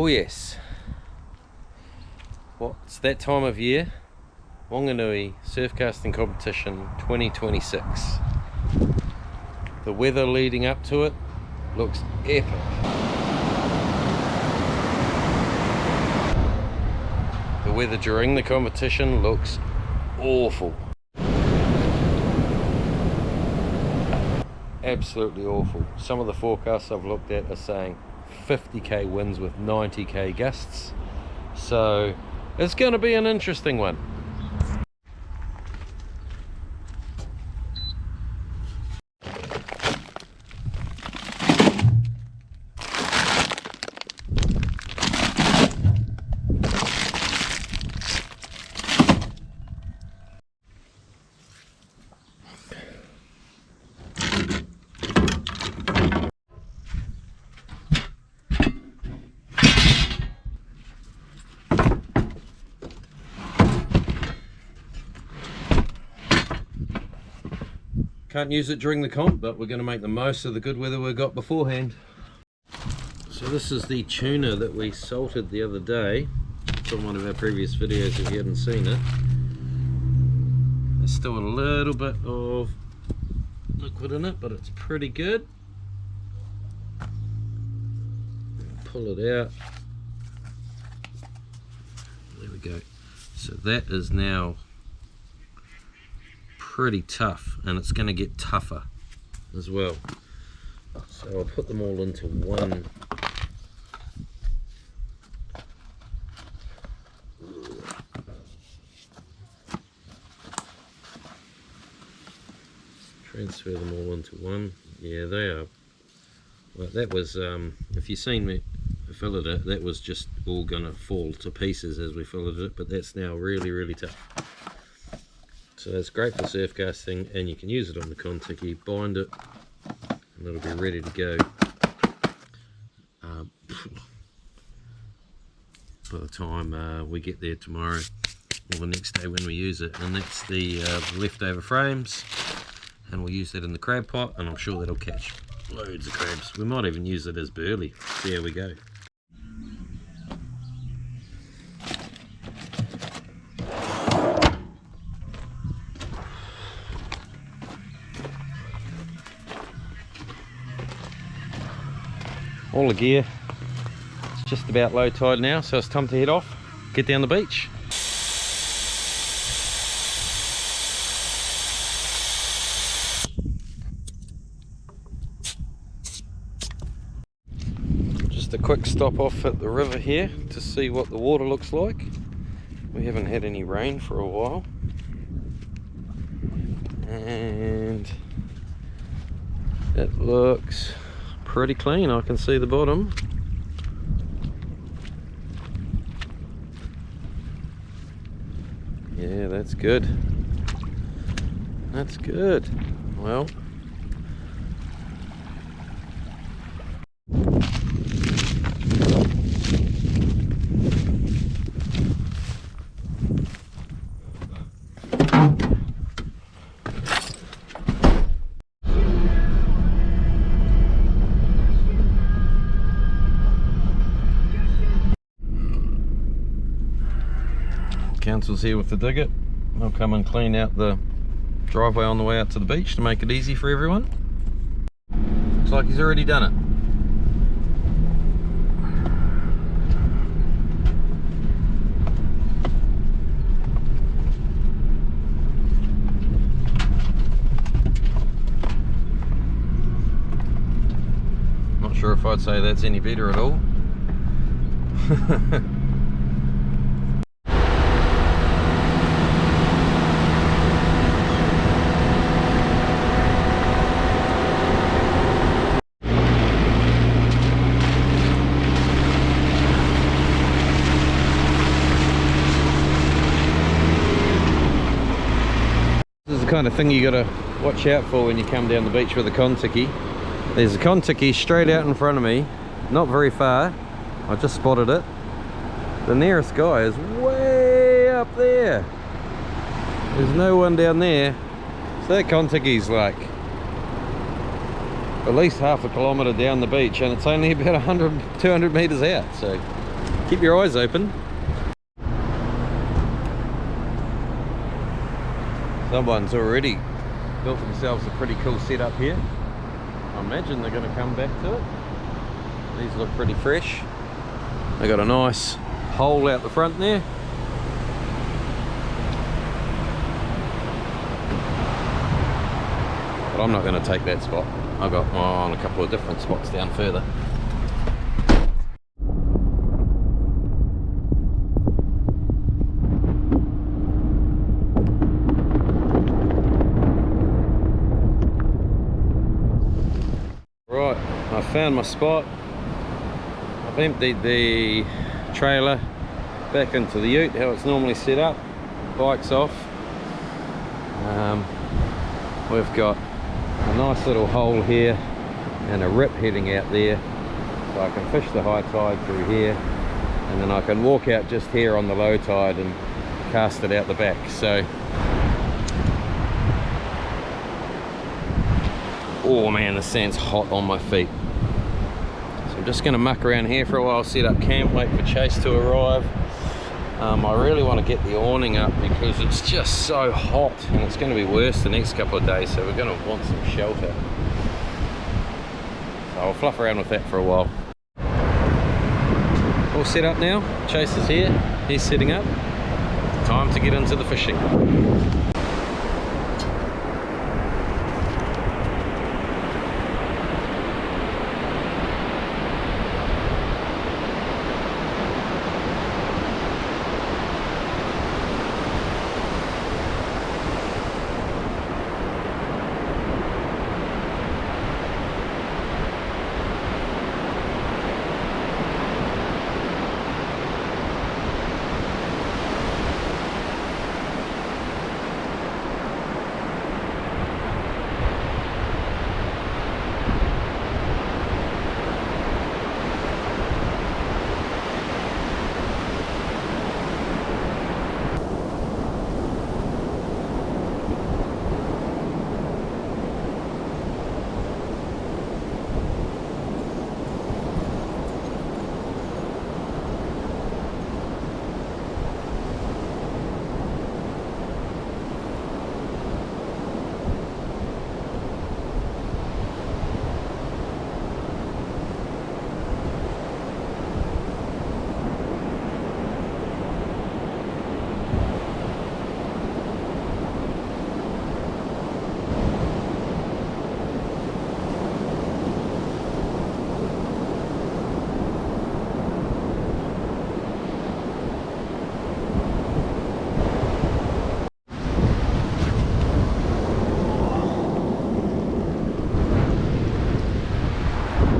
Oh yes, it's that time of year. Wanganui surf casting competition 2026. The weather leading up to it looks epic. The weather during the competition looks awful. Absolutely awful. Some of the forecasts I've looked at are saying 50k winds with 90k gusts. So it's going to be an interesting one. Can't use it during the comp, but we're going to make the most of the good weather we got beforehand. So this is the tuna that we salted the other day. It's on one of our previous videos if you hadn't seen it. There's still a little bit of liquid in it, but it's pretty good. Pull it out. There we go. So that is now pretty tough, and it's going to get tougher as well. So I'll put them all into one. Transfer them all into one. Yeah, they are. Well, that was, if you've seen me fillet it, that was just all going to fall to pieces as we filleted it, but that's now really tough. So that's great for surf casting, and you can use it on the Kontiki, bind it, and it'll be ready to go by the time we get there tomorrow or the next day when we use it. And that's the leftover frames, and we'll use that in the crab pot, and I'm sure that'll catch loads of crabs. We might even use it as burley. There we go. All the gear, it's just about low tide now, so it's time to head off, get down the beach. Just a quick stop off at the river here to see what the water looks like. We haven't had any rain for a while. And it looks pretty clean. I can see the bottom. Yeah, that's good. That's good. Well, council's here with the digger. They'll come and clean out the driveway on the way out to the beach to make it easy for everyone. Looks like he's already done it. Not sure if I'd say that's any better at all. This is the kind of thing you gotta watch out for when you come down the beach with a Kontiki. There's a Kontiki straight out in front of me, not very far. I just spotted it. The nearest guy is way up there. There's no one down there. So that Kontiki's like at least half a kilometre down the beach, and it's only about 100-200 metres out. So Keep your eyes open. Someone's already built themselves a pretty cool setup here. I imagine they're going to come back to it. These look pretty fresh. They got a nice hole out the front there. But I'm not going to take that spot. I've got mine on a couple of different spots down further. Right, I found my spot. I've emptied the trailer back into the ute, how it's normally set up. Bike's off. We've got a nice little hole here and a rip heading out there, so I can fish the high tide through here, and then I can walk out just here on the low tide and cast it out the back. So, oh man, the sand's hot on my feet. So I'm just going to muck around here for a while, set up camp, wait for Chase to arrive. I really want to get the awning up because it's just so hot, and it's going to be worse the next couple of days, so we're going to want some shelter. So I'll fluff around with that for a while. All set up now. Chase is here, he's setting up. Time to get into the fishing.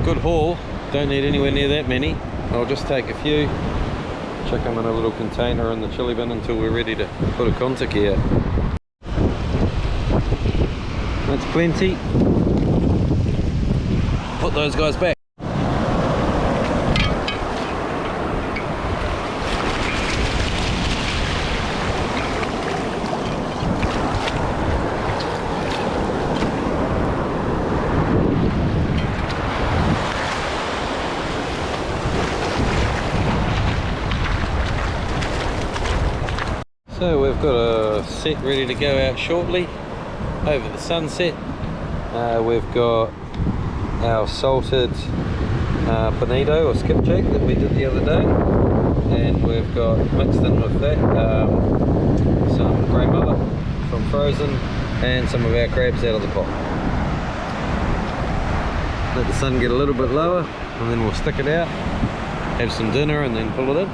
Good haul, don't need anywhere near that many. I'll just take a few, chuck them in a little container in the chili bin until we're ready to put a Kontiki out. That's plenty. Put those guys back. So we've got a set ready to go out shortly over the sunset. We've got our salted bonito or skipjack that we did the other day, and we've got mixed in with that some grey mullet from frozen and some of our crabs out of the pot. Let the sun get a little bit lower and then we'll stick it out, have some dinner and then pull it in.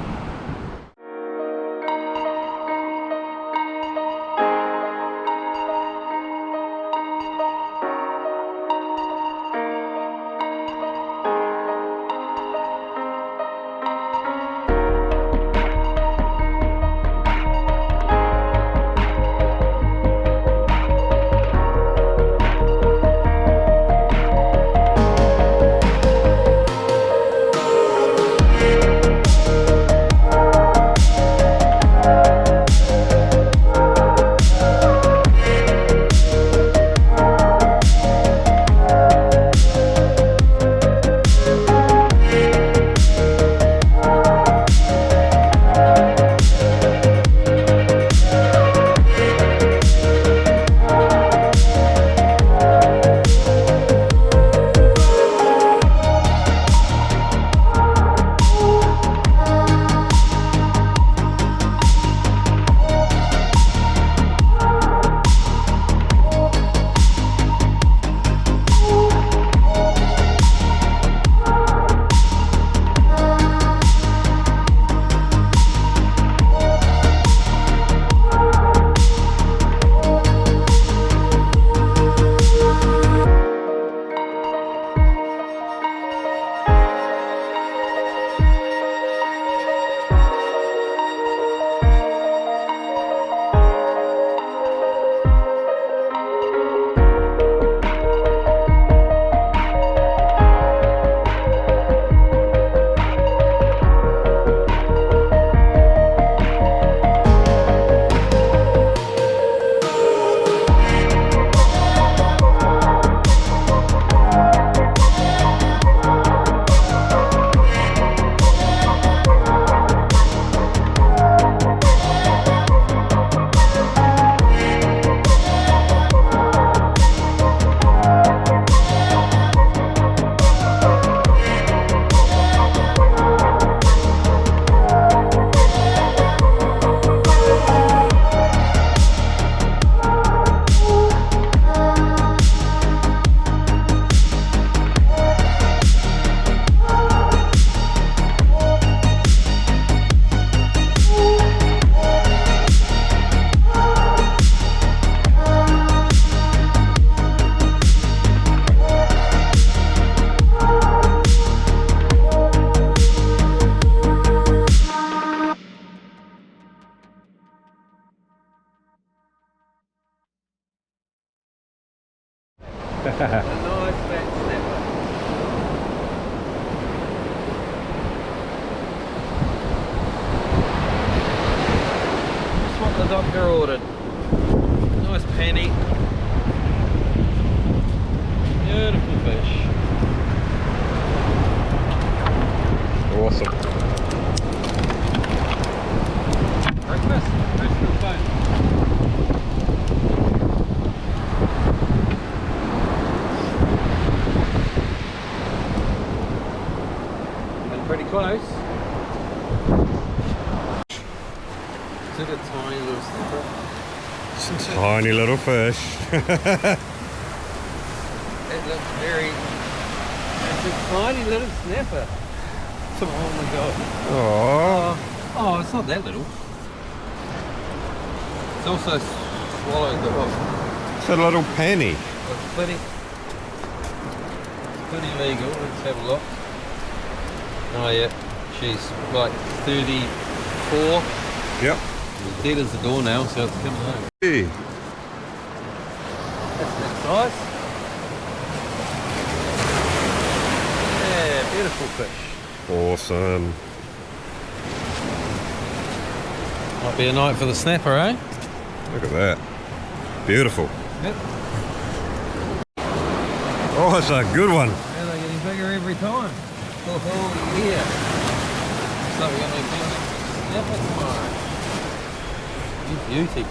nice fat snapper. That's what the doctor ordered. Nice penny. Beautiful fish. Awesome. Breakfast? Where's the phone? Been pretty close. Is it a tiny little snapper? Tiny little fish. It looks very... It's a tiny little snapper. Oh my god. Oh. Oh, it's not that little. It's also swallowed the hook. It's a little penny. It's pretty legal. Let's have a look. Oh yeah, she's like 34. Yep. As dead as the door now, so it's coming home. Hey. That's that size. Yeah, beautiful fish. Awesome. Might be a night for the snapper, eh? Look at that. Beautiful. Yep. Oh, it's a good one. Yeah, they're getting bigger every time. Oh yeah. Looks like we're going to be feeling snapper tomorrow. Beauty.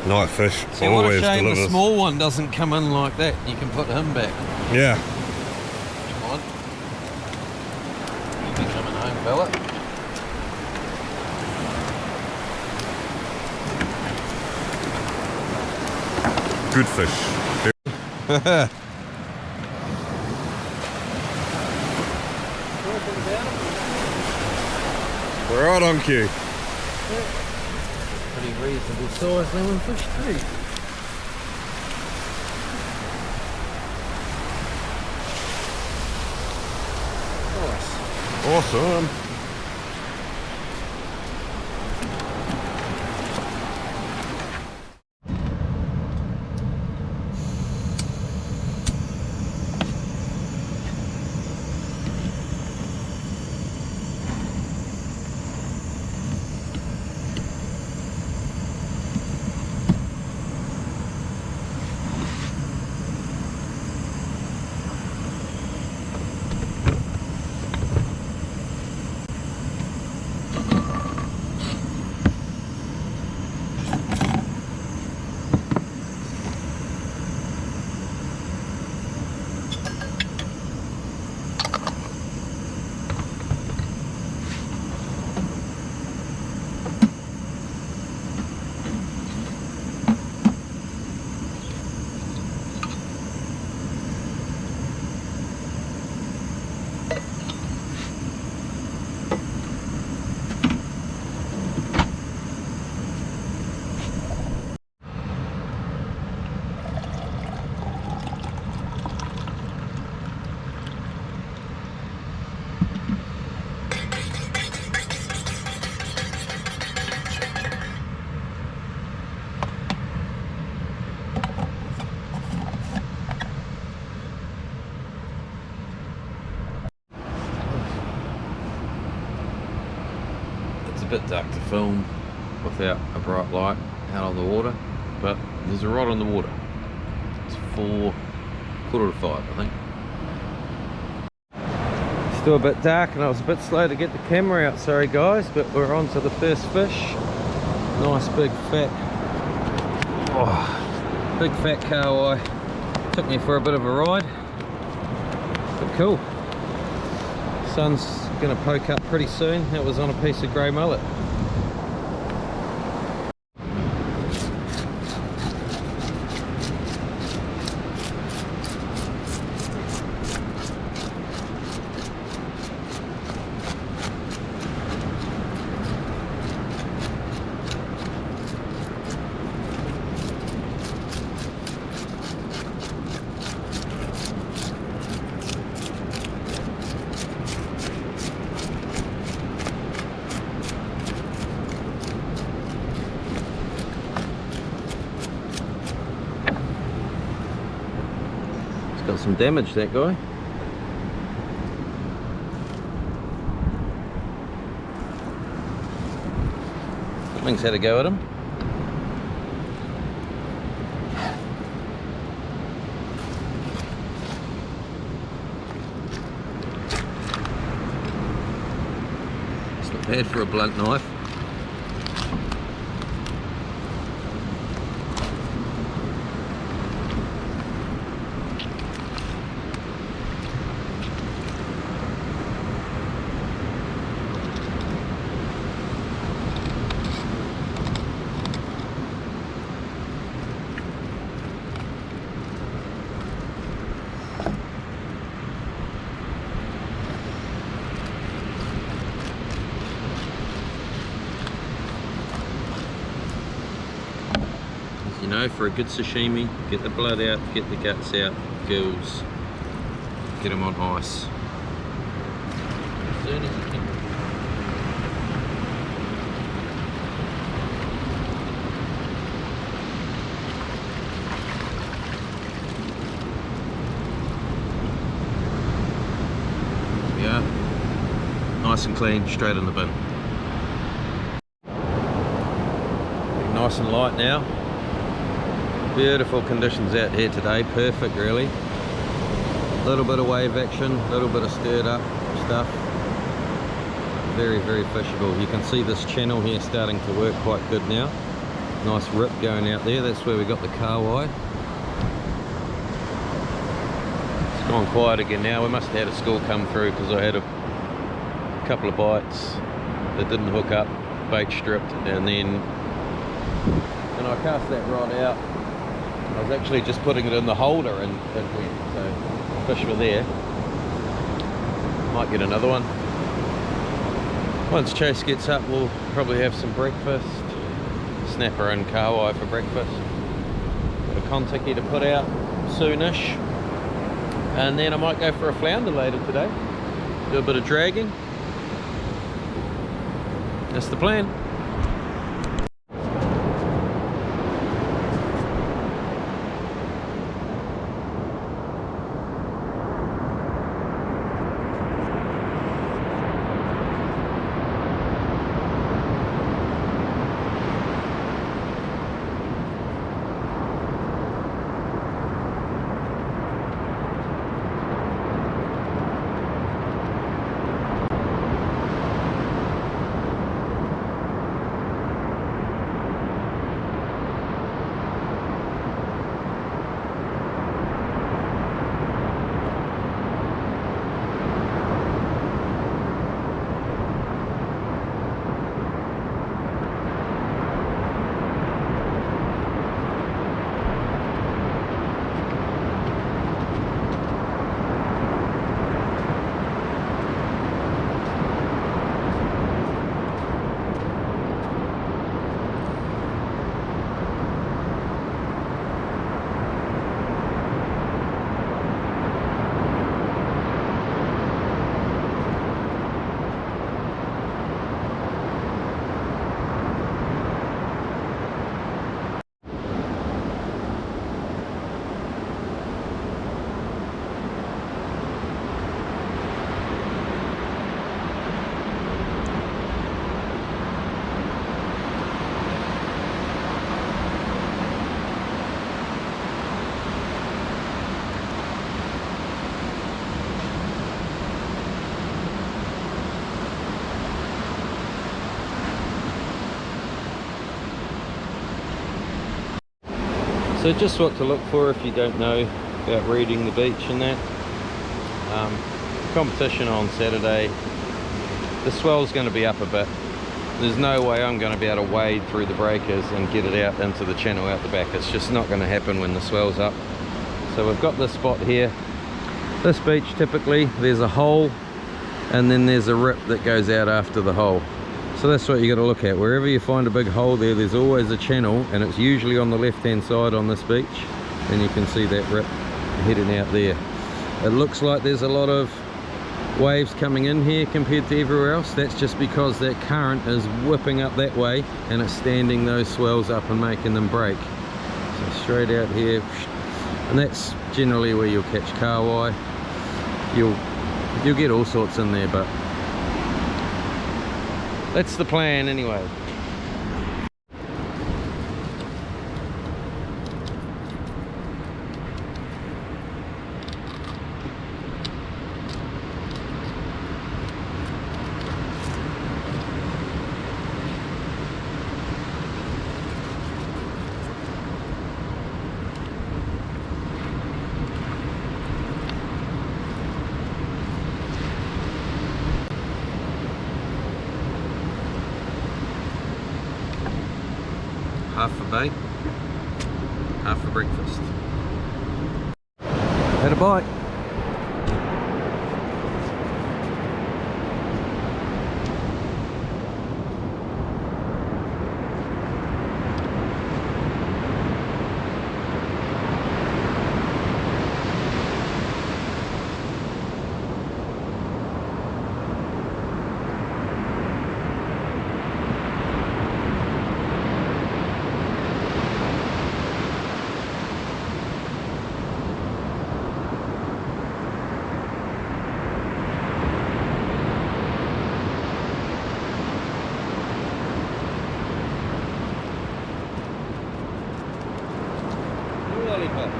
Night fish. See, what a Always shame delivers. the small one doesn't come in like that. You can put him back. Yeah. Come on. You'll be coming home, fella. Good fish. We're right on cue. Pretty reasonable size lemonfish too. Nice. Awesome. A bit dark to film without a bright light out on the water, but there's a rod on the water. It's 4:45, I think. Still a bit dark and I was a bit slow to get the camera out, sorry guys, but we're on to the first fish. Nice big fat, big fat kahawai. Took me for a bit of a ride, but cool. Sun's gonna poke up pretty soon. That was on a piece of grey mullet. some damage, that guy. Something's had a go at him. It's not bad for a blunt knife. You know, for a good sashimi, get the blood out, get the guts out, gills, get them on ice. As soon as you can. There we are. Nice and clean, straight in the bin. Getting nice and light now. Beautiful conditions out here today, perfect really. Little bit of wave action, little bit of stirred up stuff. Very, very fishable. You can see this channel here starting to work quite good now. Nice rip going out there, that's where we got the kawai. It's gone quiet again now. We must have had a school come through because I had a couple of bites that didn't hook up, bait stripped, and then when I cast that rod out, I was actually just putting it in the holder and it went, so fish were there. Might get another one. Once Chase gets up, we'll probably have some breakfast. Snapper and kawai for breakfast. Got a Kontiki to put out soonish. And then I might go for a flounder later today. Do a bit of dragging. That's the plan. So just what to look for if you don't know about reading the beach and that. Competition on Saturday. The swell's going to be up a bit. There's no way I'm going to be able to wade through the breakers and get it out into the channel out the back. It's just not going to happen when the swell's up. So we've got this spot here. This beach typically there's a hole and then there's a rip that goes out after the hole. So that's what you got to look at. Wherever you find a big hole there's always a channel, and it's usually on the left hand side on this beach, and you can see that rip heading out there. It looks like there's a lot of waves coming in here compared to everywhere else. That's just because that current is whipping up that way and it's standing those swells up and making them break. So straight out here, and that's generally where you'll catch kahawai. You'll get all sorts in there, but that's the plan anyway. Half for bait, half for breakfast. Had a bite. Lollipop.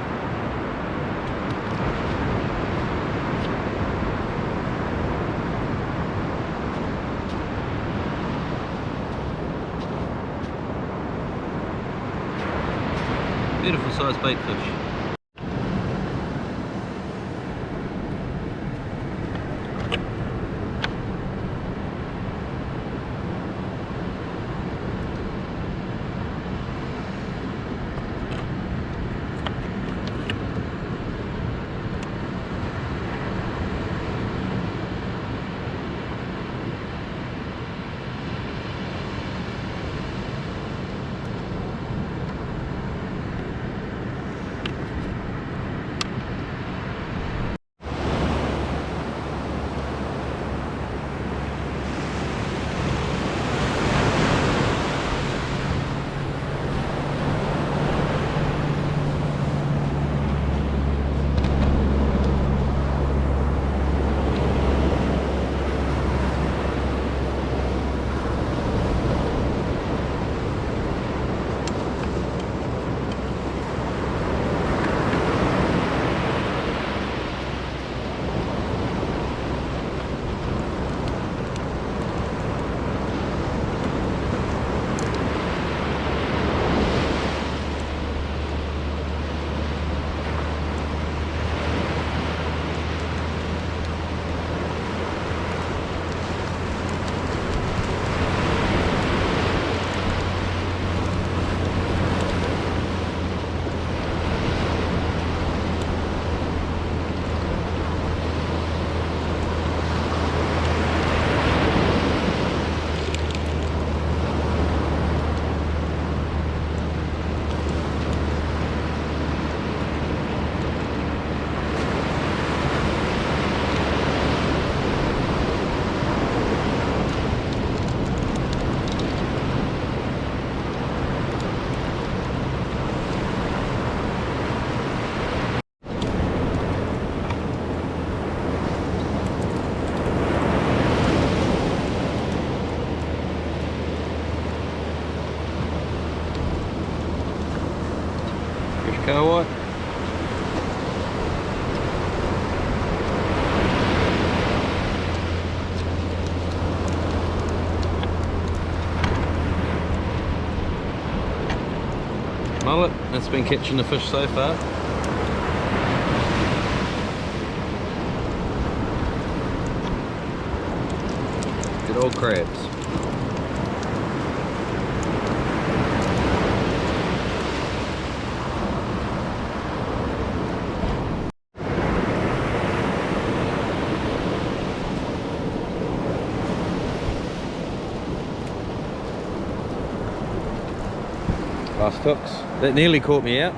Beautiful sized bait fish. Kahawai. Mullet, that's been catching the fish so far. Good old crabs. Last hooks. That nearly caught me out.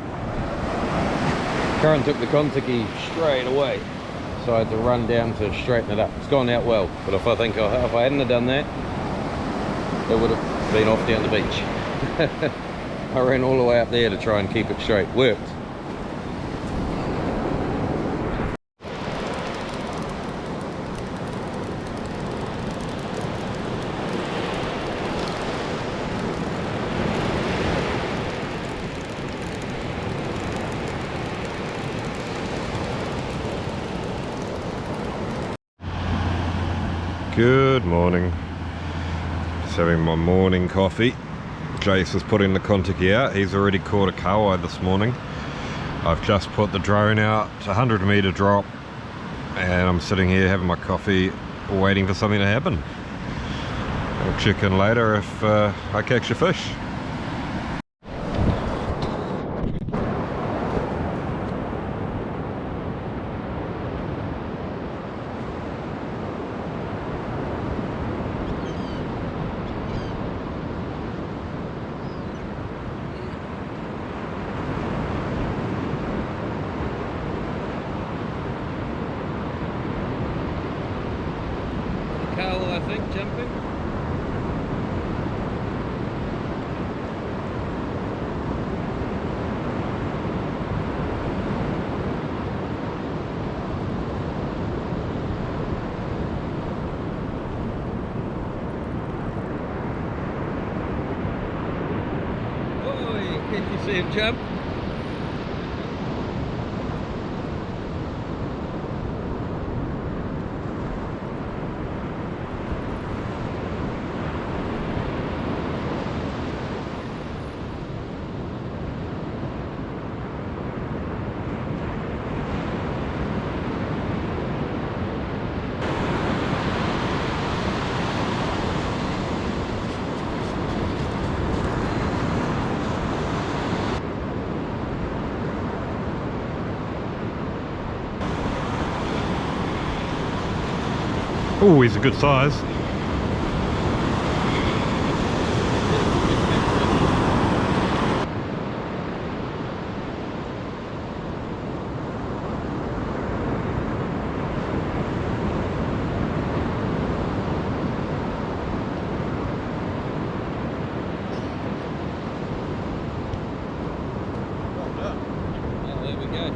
Current took the Kontiki straight away, so I had to run down to straighten it up. It's gone out well, but if I hadn't have done that, it would have been off down the beach. I ran all the way up there to try and keep it straight. Worked. Good morning. Just having my morning coffee. Jace is putting the Kontiki out. He's already caught a kawai this morning. I've just put the drone out, 100 metre drop, and I'm sitting here having my coffee waiting for something to happen. I'll check in later if I catch a fish. Carl, I think, jumping. Oh, can you see him jump? Oh, he's a good size. Oh, there we go.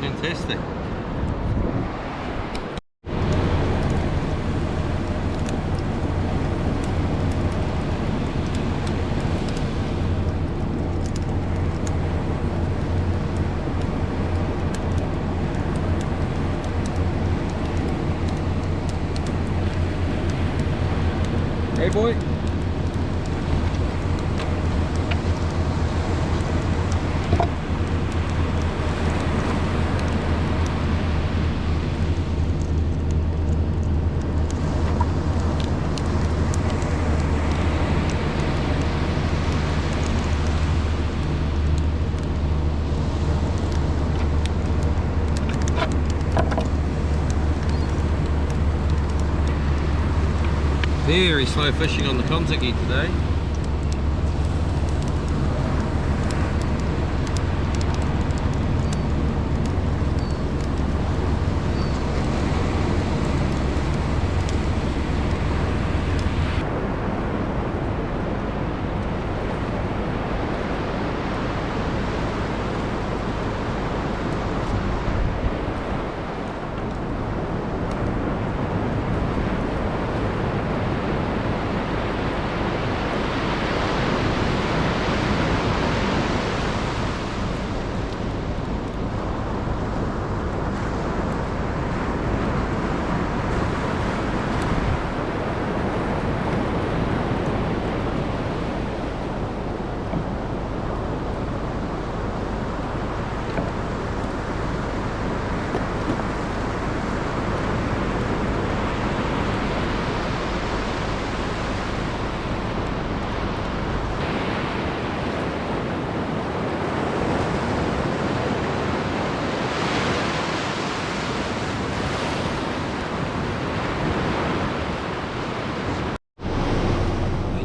Fantastic. Hey boy. Very slow fishing on the Kontiki today.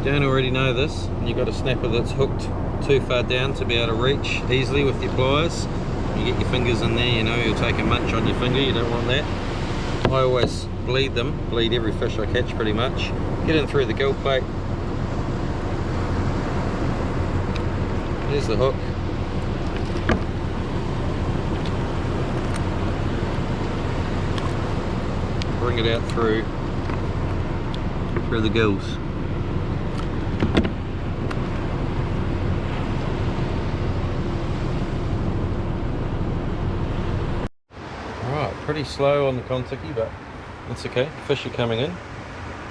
If you don't already know this, and you've got a snapper that's hooked too far down to be able to reach easily with your pliers, you get your fingers in there, you know, you'll take a munch on your finger, you don't want that. I always bleed them, bleed every fish I catch pretty much. Get in through the gill plate. There's the hook. Bring it out through the gills. pretty slow on the Kontiki, but it's okay. Fish are coming in.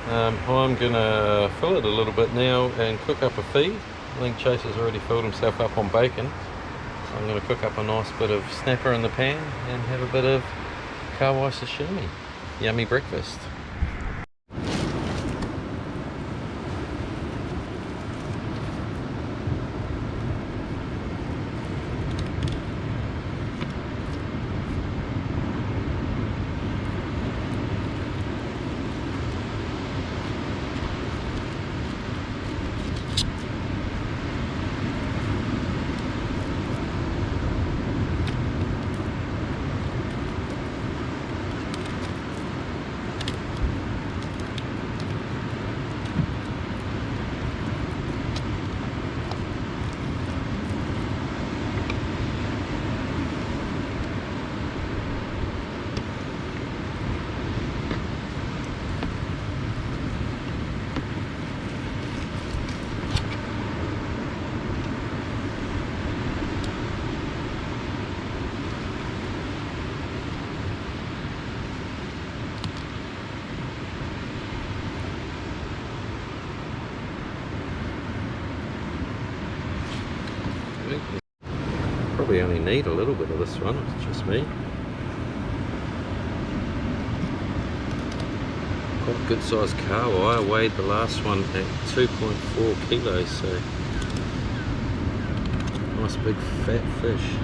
I'm gonna fill it a little bit now and cook up a feed. I think Chase has already filled himself up on bacon, so I'm gonna cook up a nice bit of snapper in the pan and have a bit of kawai sashimi. Yummy breakfast. Probably only need a little bit of this one, it's just me. Quite good sized kawai. I weighed the last one at 2.4 kilos, so nice big fat fish.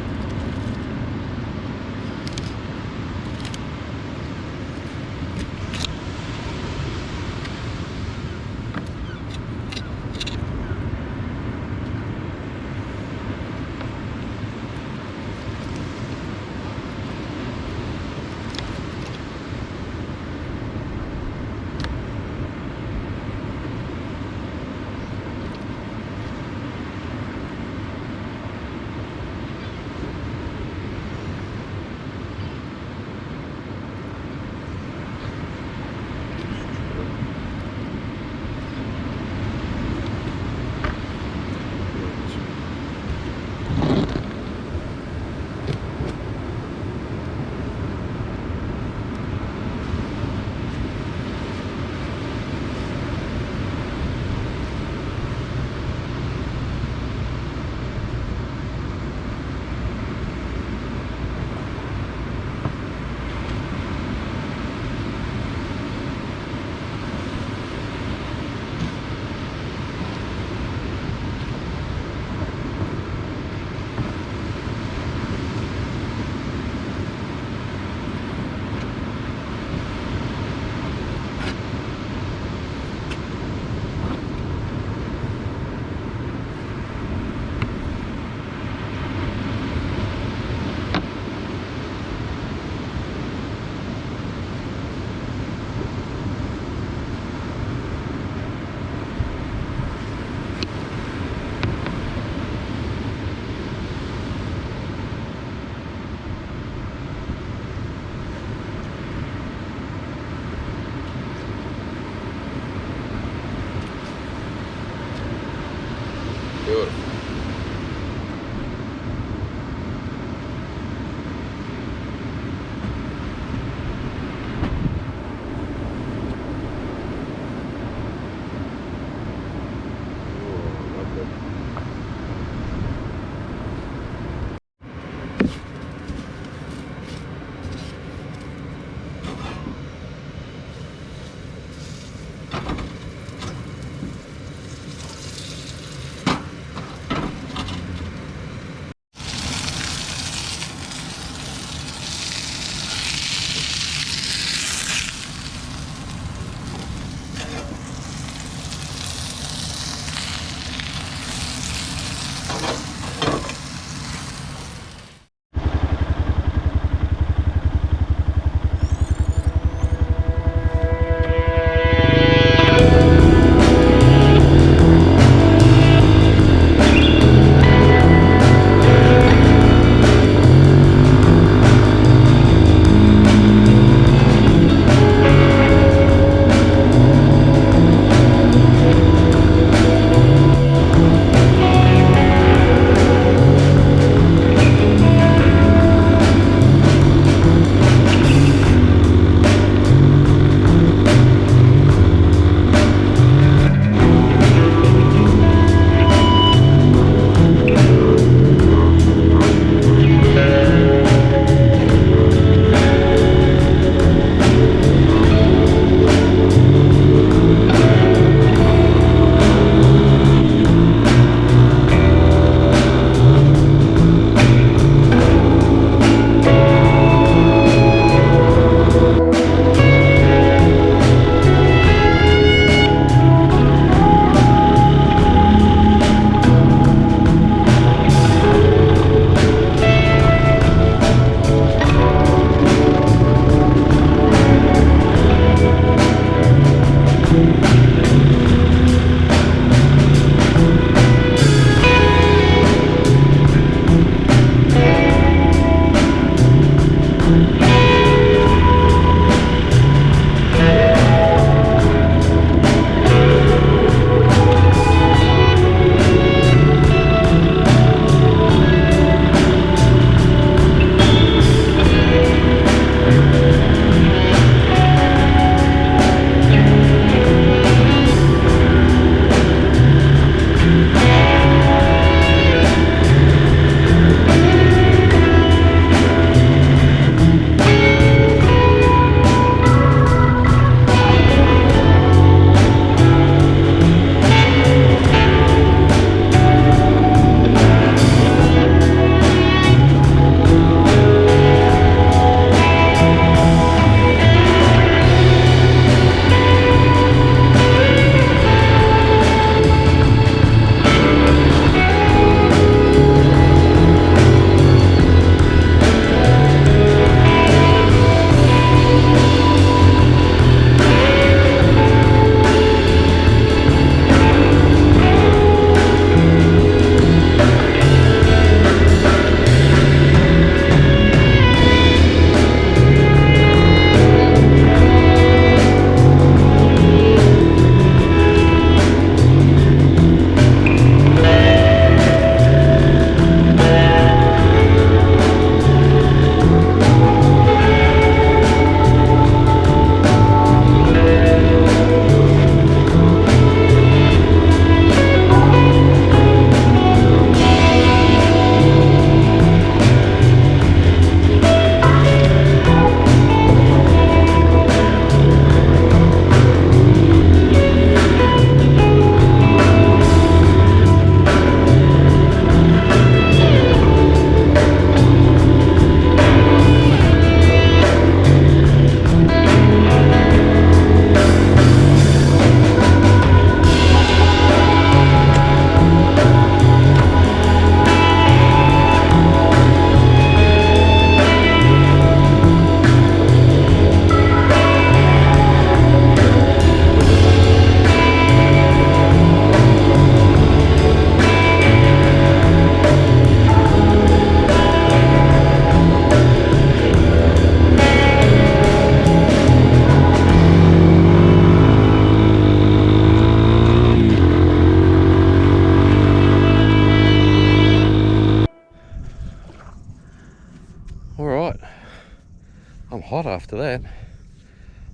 after that,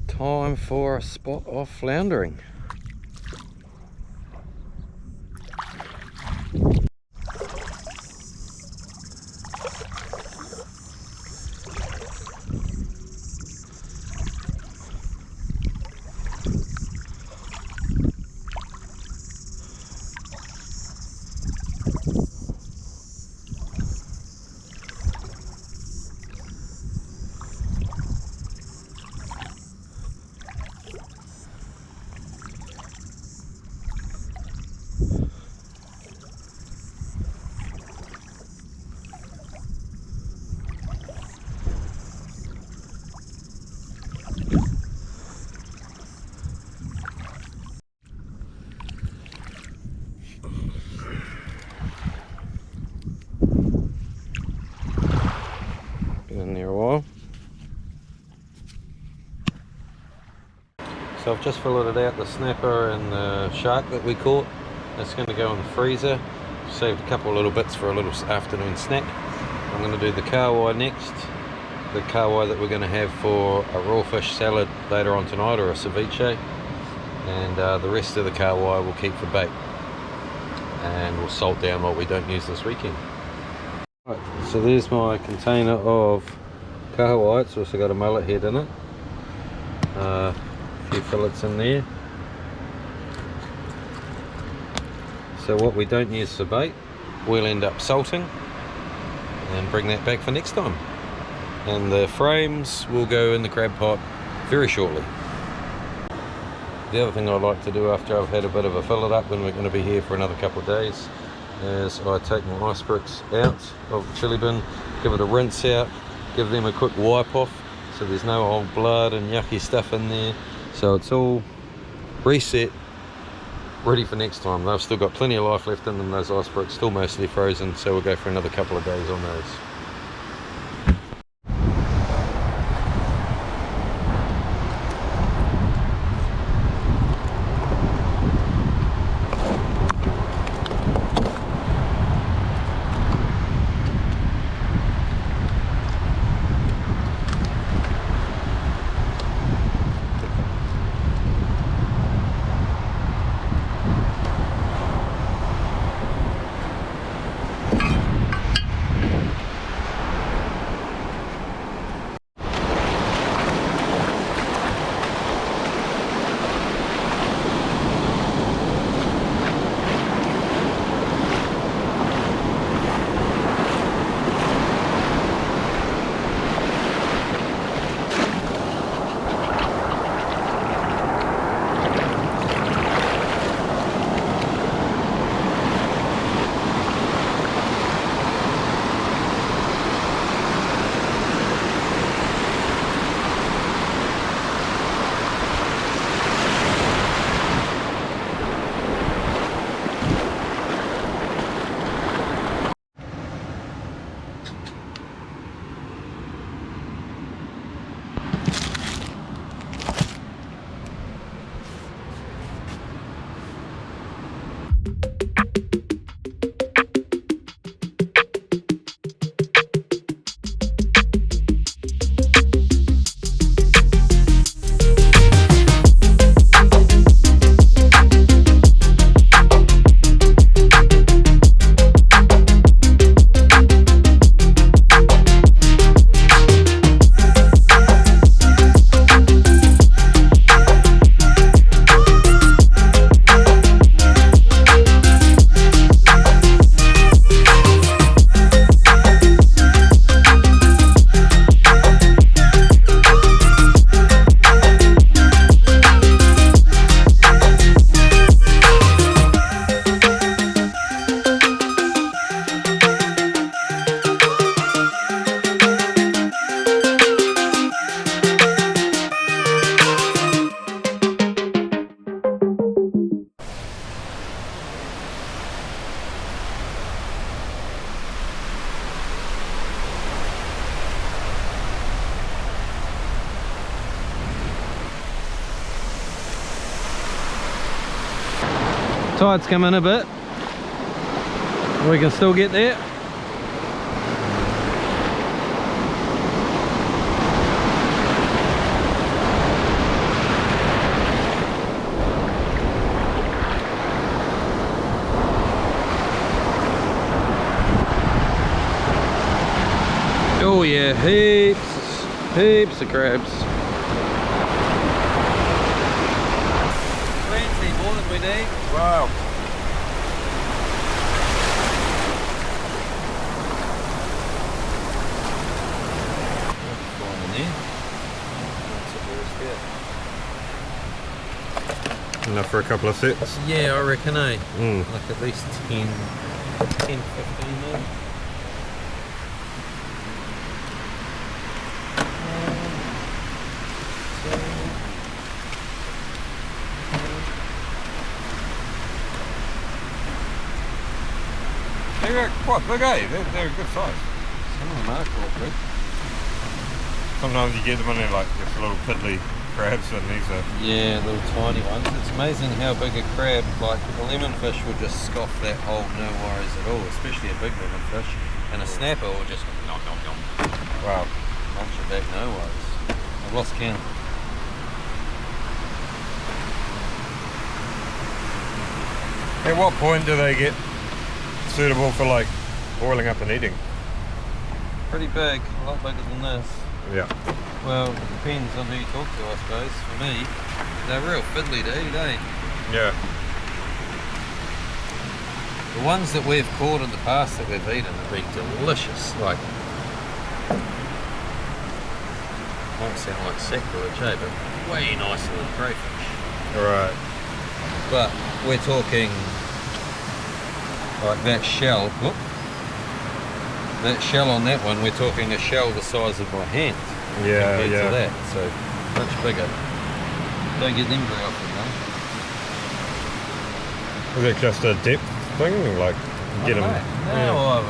time for a spot of floundering. Been in there a while. So I've just filleted out the snapper and the shark that we caught. That's going to go in the freezer. Saved a couple of little bits for a little afternoon snack. I'm going to do the kahawai next. The kahawai that we're going to have for a raw fish salad later on tonight, or a ceviche. And the rest of the kahawai we'll keep for bait. And we'll salt down what we don't use this weekend. Right, so there's my container of kahawai. It's also got a mullet head in it. A few fillets in there. So what we don't use for bait, we'll end up salting and bring that back for next time. And the frames will go in the crab pot very shortly. The other thing I like to do after I've had a bit of a fillet up, when we're going to be here for another couple of days, is I take my icebergs out of the chili bin, give it a rinse out, give them a quick wipe off so there's no old blood and yucky stuff in there, so it's all reset, ready for next time. They've still got plenty of life left in them, those icebergs, still mostly frozen, so we'll go for another couple of days on those. Tide's come in a bit. We can still get there. Oh yeah, heaps of crabs. Plenty more than we need. Wow. Enough for a couple of sets? Yeah, I reckon, eh? Mm. Like at least 10, 15 maybe. They're quite big, eh? They're a good size. Some of them are quite big. Sometimes you get them and they're like just little piddly crabs, and these are... Yeah, little tiny ones. It's amazing how big a crab, like a lemonfish, will just scoff that whole, no worries at all, especially a big lemonfish. And a snapper will just nom nom nom. Wow. Munch it back, no worries. I've lost count. At what point do they get suitable for like boiling up and eating? Pretty big, a lot bigger than this. Yeah. Well, it depends on who you talk to, I suppose. For me, they're real fiddly to eat, eh? Yeah. The ones that we've caught in the past that we've eaten have been delicious. Like, might sound like sacrilege, eh? But way nicer than crayfish. Right. But we're talking like that shell. Whoop, that shell on that one, we're talking a shell the size of my hand. Yeah, compared yeah. to that, so much bigger. Don't get them very often though. Is it just a depth thing? Like, get them... No, I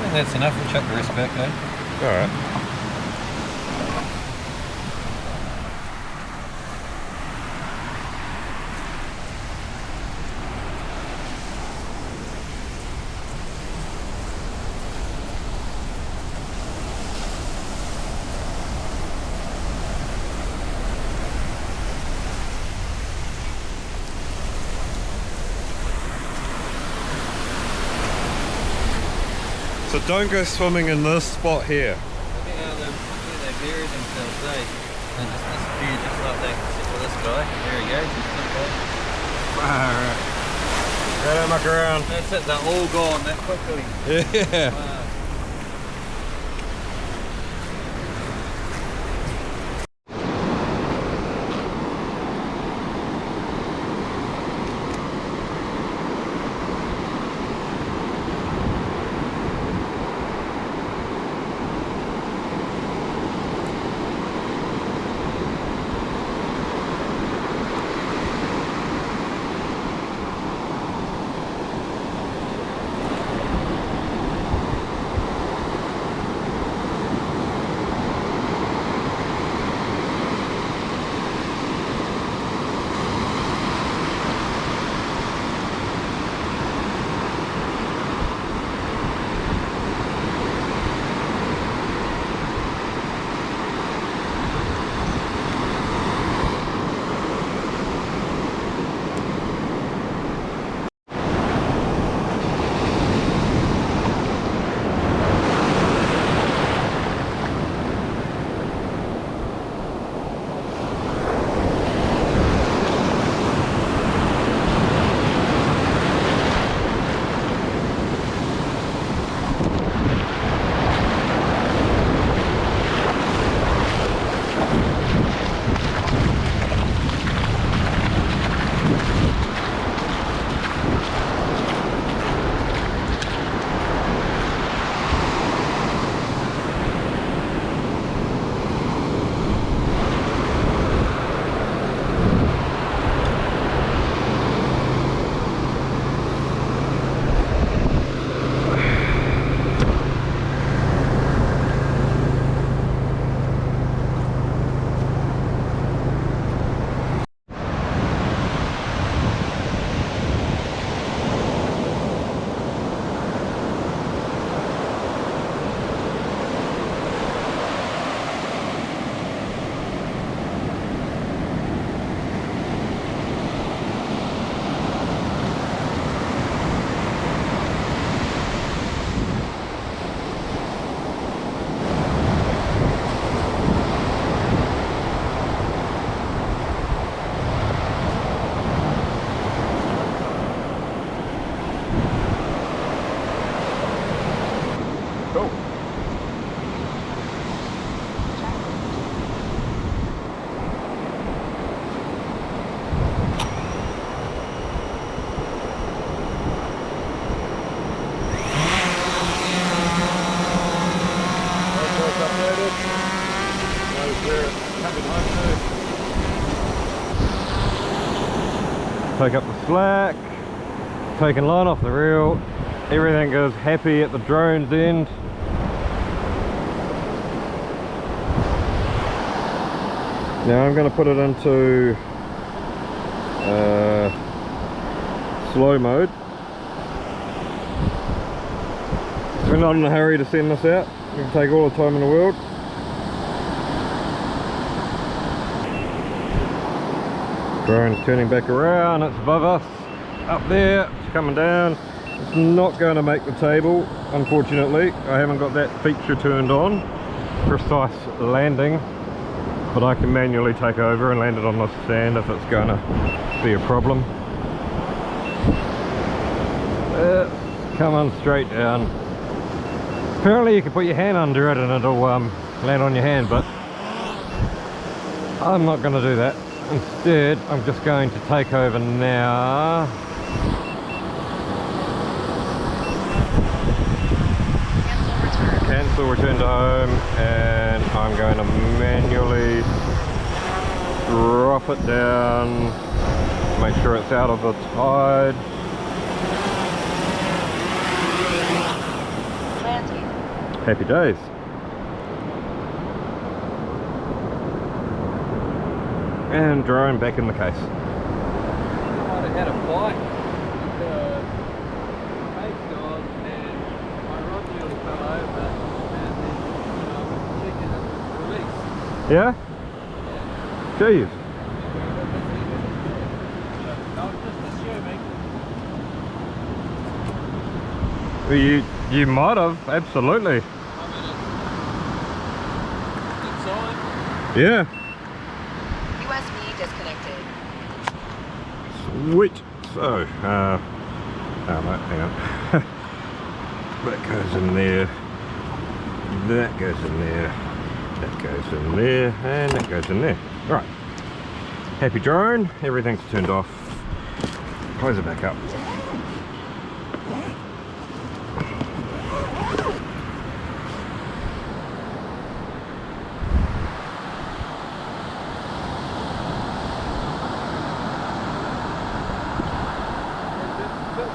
think that's enough. We'll chuck the rest back, eh? Alright. So don't go swimming in this spot here. Look at how they bury themselves, eh? They just disappear just like that, except for this guy. There he goes, he's still gone. Alright. Go don't muck around. That's it, they're all gone that quickly. Yeah. Wow. where it's coming home to. Take up the slack, taking line off the reel, everything goes happy at the drone's end. Now I'm going to put it into slow mode. We're not in a hurry to send this out. We can take all the time in the world. Drone's turning back around, it's above us, up there, it's coming down. It's not going to make the table, unfortunately. I haven't got that feature turned on, precise landing, but I can manually take over and land it on the sand if it's going to be a problem. It's coming straight down. Apparently you can put your hand under it and it'll land on your hand, but I'm not going to do that. Instead, I'm just going to take over now. Cancel return to home, and I'm going to manually drop it down, make sure it's out of the tide. Happy days. And drone back in the case. I might have had a bite. The bait's gone and my rod reel fell over and then I went to check it and it was released. Yeah? Jeez. I was just assuming. Well, you might have, absolutely. Yeah. USB disconnected. Sweet. So, oh no, hang on. That goes in there. That goes in there. That goes in there. And that goes in there. Right. Happy drone. Everything's turned off. Close it back up.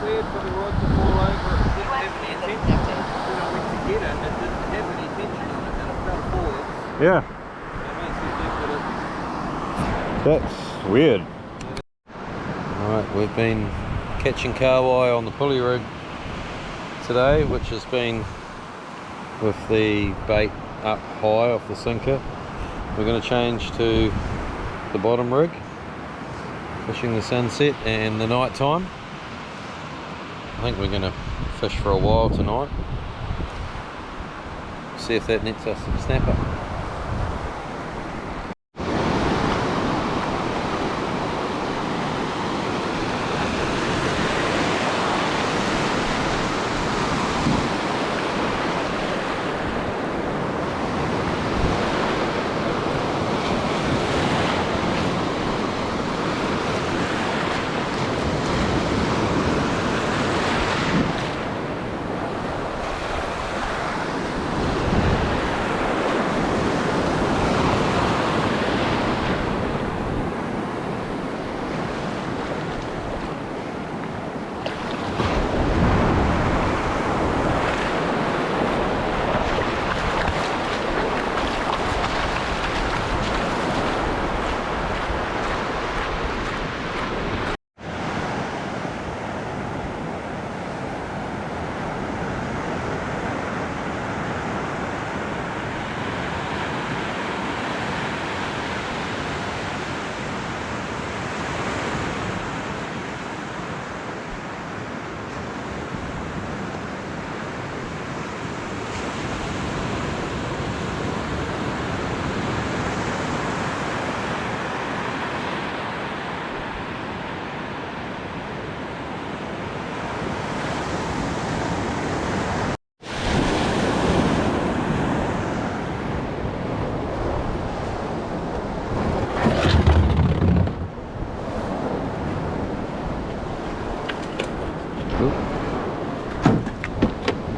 Weird for the rod to fall over. It didn't have any tension. When I went to get it, it didn't have any tension on it and it fell forward. Yeah. It makes me think that That's weird. Alright, we've been catching kahawai on the pulley rig today, which has been with the bait up high off the sinker. We're going to change to the bottom rig, fishing the sunset and the night time. I think we're going to fish for a while tonight. See if that nets us some snapper.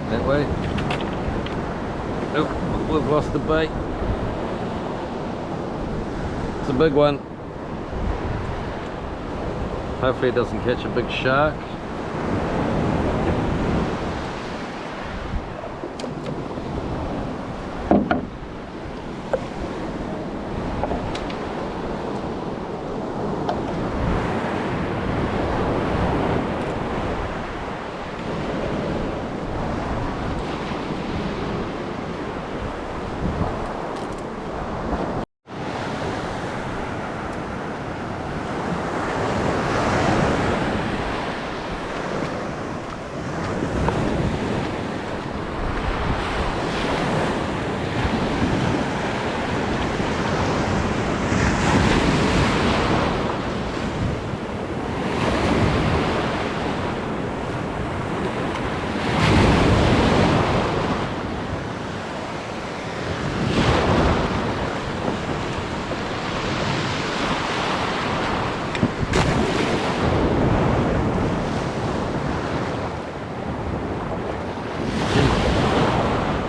That way. Nope, we've lost the bait. It's a big one. Hopefully it doesn't catch a big shark.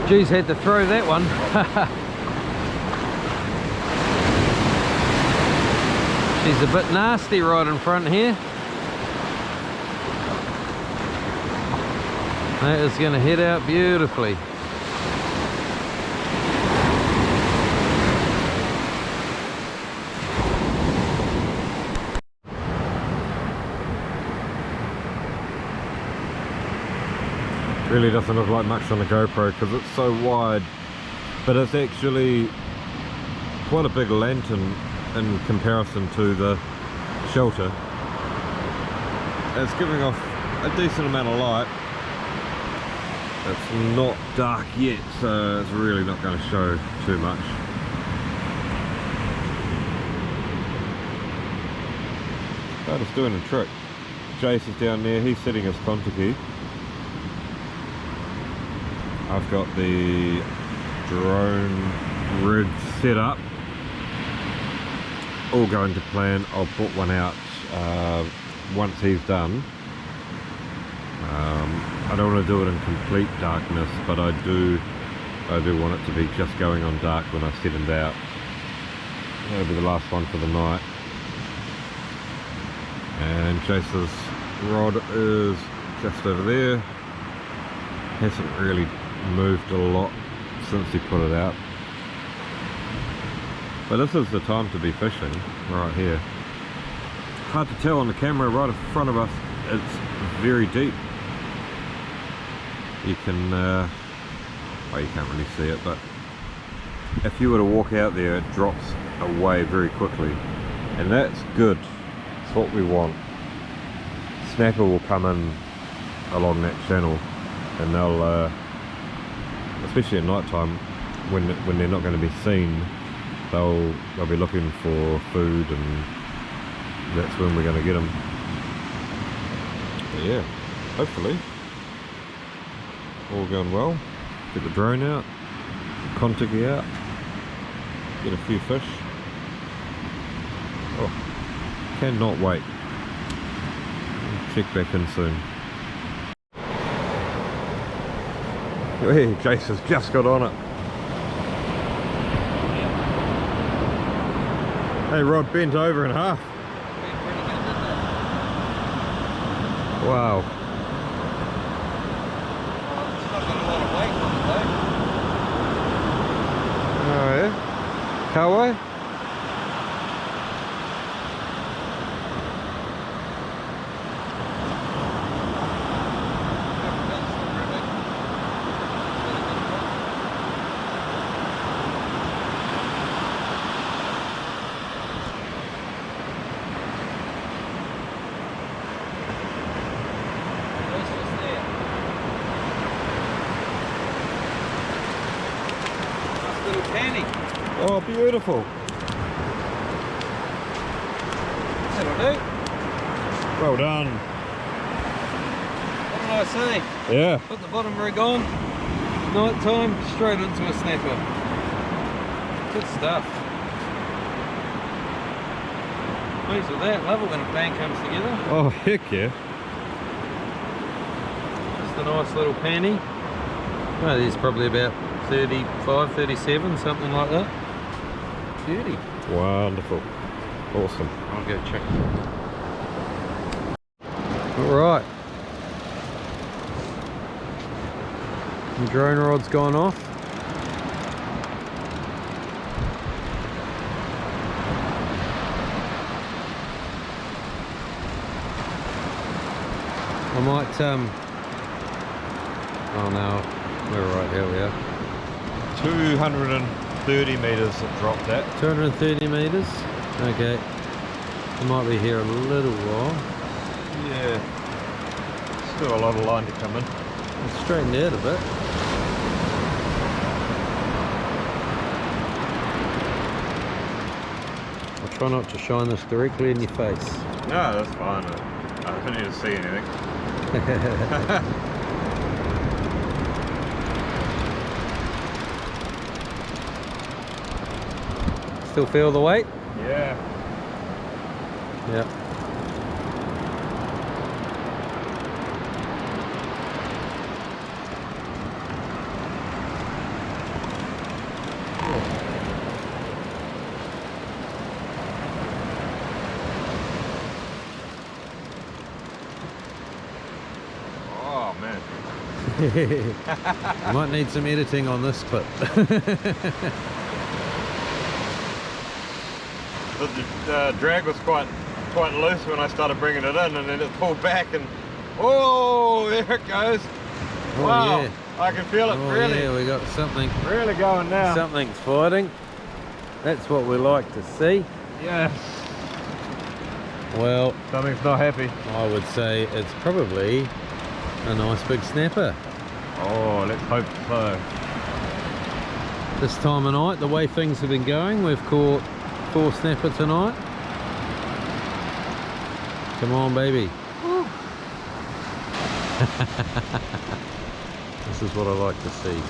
Geez, had to throw that one. She's a bit nasty right in front here. That is going to head out beautifully. Really doesn't look like much on the GoPro because it's so wide, but it's actually quite a big lantern in comparison to the shelter. It's giving off a decent amount of light. It's not dark yet, so it's really not going to show too much. But it's doing a trick. Jace is down there, he's setting his Kontiki. I've got the drone rig set up, all going to plan. I'll put one out once he's done. I don't want to do it in complete darkness, but I do want it to be just going on dark when I set it out. That'll be the last one for the night. And Jace's rod is just over there. Hasn't really moved a lot since he put it out, but this is the time to be fishing right here. Hard to tell on the camera right in front of us, it's very deep. You can well, you can't really see it, but if you were to walk out there it drops away very quickly, and that's good. It's what we want. Snapper will come in along that channel and they'll especially at night time when they're not going to be seen, they'll be looking for food, and that's when we're going to get them. But yeah, hopefully all going well. Get the drone out, Kontiki out, get a few fish. Oh, cannot wait. Check back in soon. Hey, Jace has just got on it. Hey, rod bent over in half. Wow. Oh yeah? Cowboy? Oh, beautiful. That'll do. Well done. What did I say? Yeah. Put the bottom rig on, night time, straight into a snapper. Good stuff. Pleased with that. Love it when a plan comes together. Oh, heck yeah. Just a nice little panty. Well, there's probably about 35, 37, something like that. Beauty. Wonderful. Awesome. I'll go check. Alright. The drone rod's gone off. I might, oh no, we're right, here we are. 230 metres it dropped at. 230 metres? Okay. I might be here a little while. Yeah. Still a lot of line to come in. Let's straighten out a bit. I'll try not to shine this directly in your face. No, that's fine. I don't need to see anything. Still feel the weight? Yeah. Yeah. Oh man. You might need some editing on this clip. The drag was quite loose when I started bringing it in, and then it pulled back, and oh, there it goes. Oh, Wow, yeah. I can feel it. Oh, really, yeah, we got something. really going now. Something's fighting. That's what we like to see. Yes. Well, Something's not happy. I would say it's probably a nice big snapper. Oh, let's hope so. This time of night, the way things have been going, we've caught 4 snapper tonight. Come on, baby. This is what I like to see.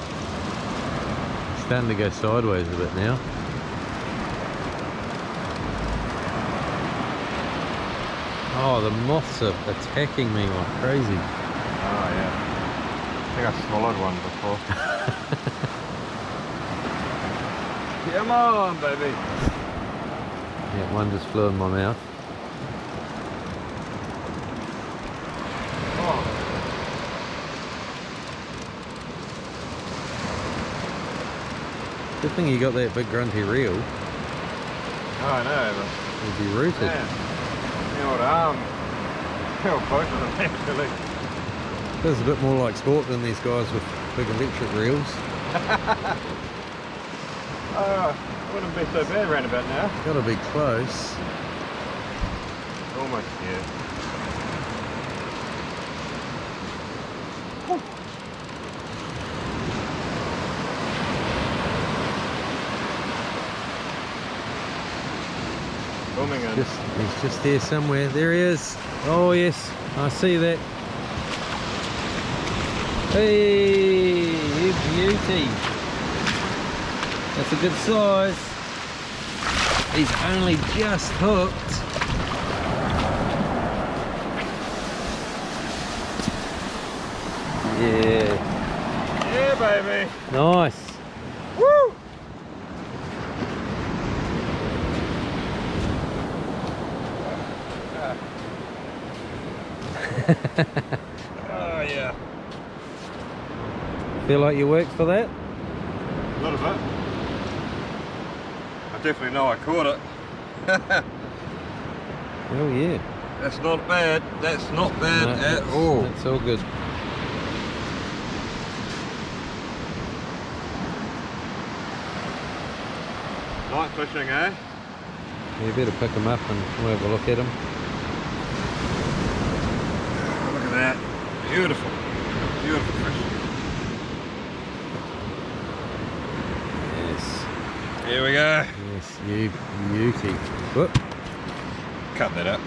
It's starting to go sideways a bit now. Oh, the moths are attacking me like crazy. Oh yeah. I think I swallowed one before. Come on, baby. Yeah, one just flew in my mouth. Oh. Good thing you got that big grunty reel. Oh, I know, but You'd be rooted. man, the old arm. Both of them actually. Feels a bit more like sport than these guys with big electric reels. Wouldn't be so bad round about now. Gotta be close. Almost here. Booming in. He's just there somewhere. There he is. Oh yes, I see that. Hey, you beauty. That's a good size. He's only just hooked. Yeah. Yeah, baby. Nice. Woo! Oh yeah. Feel like you worked for that? A little bit. I definitely know I caught it. Oh yeah. That's not bad. That's not bad at all. That's all good. Night fishing, eh? You better pick him up and we'll have a look at him. Look at that. Beautiful. Beautiful fish. Yes. Here we go. Yes, you beauty. Whoop. Cut that up.